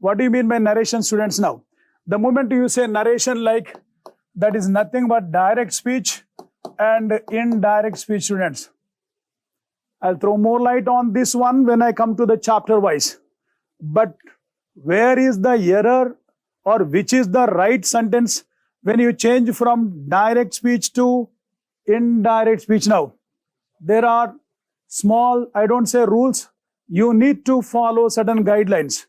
What do you mean by narration, students? Now, the moment you say narration, like, that is nothing but direct speech and indirect speech, students. I'll throw more light on this one when I come to the chapter wise. But where is the error, or which is the right sentence when you change from direct speech to indirect speech? Now, there are small, I don't say rules, you need to follow certain guidelines.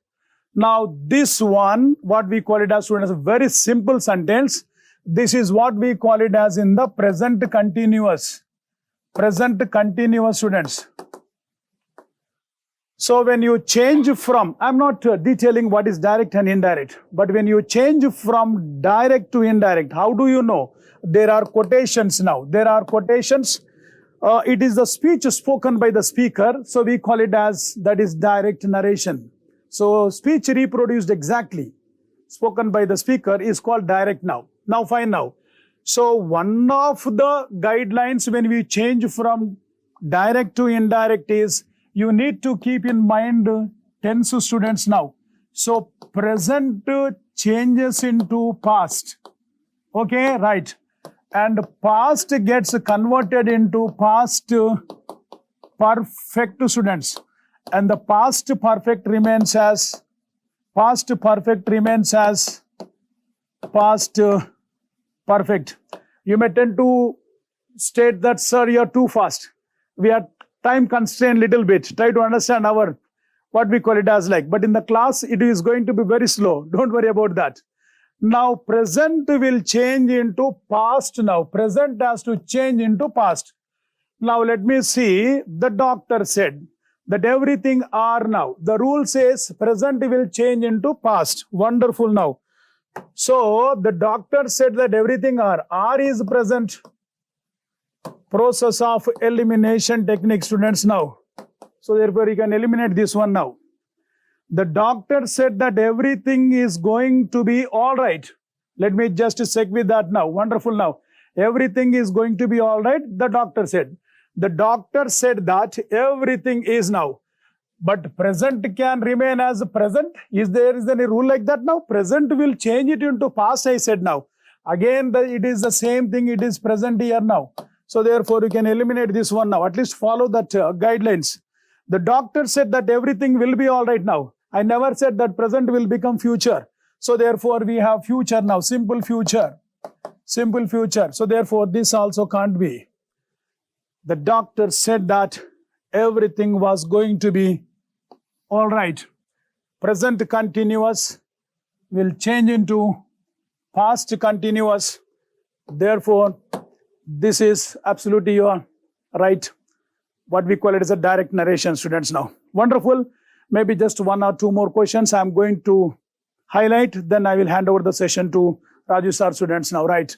Now, this one, what we call it as, students, a very simple sentence. This is what we call it as in the present continuous. Present continuous, students. So when you change from, I'm not detailing what is direct and indirect, but when you change from direct to indirect, how do you know? There are quotations now. There are quotations. It is the speech spoken by the speaker. So we call it as, that is direct narration. So speech reproduced exactly, spoken by the speaker, is called direct now. Now fine now. So one of the guidelines when we change from direct to indirect is, you need to keep in mind tense, students, now. So present changes into past. Okay, right. And past gets converted into past perfect, students. And the past perfect remains as past perfect. You may tend to state that, sir, you're too fast. We are time constrained little bit. Try to understand our, what we call it as like. But in the class, it is going to be very slow. Don't worry about that. Now, present will change into past now. Present has to change into past. Now, let me see. The doctor said that everything are now. The rule says present will change into past. Wonderful now. So, the doctor said that everything are. Are is present. Process of elimination technique, students, now. So, therefore, you can eliminate this one now. The doctor said that everything is going to be all right. Let me just check with that now. Wonderful now. Everything is going to be all right, the doctor said. The doctor said that everything is now. But present can remain as present. Is there any rule like that now? Present will change it into past, I said now. Again, it is the same thing. It is present here now. So therefore, you can eliminate this one now. At least follow that guidelines. The doctor said that everything will be all right now. I never said that present will become future. So therefore, we have future now. Simple future. Simple future. So therefore, this also can't be. The doctor said that everything was going to be all right. Present continuous will change into past continuous. Therefore, this is absolutely your right. What we call it as a direct narration, students, now. Wonderful. Maybe just one or two more questions I'm going to highlight. Then I will hand over the session to Raju Sir, students, now, right?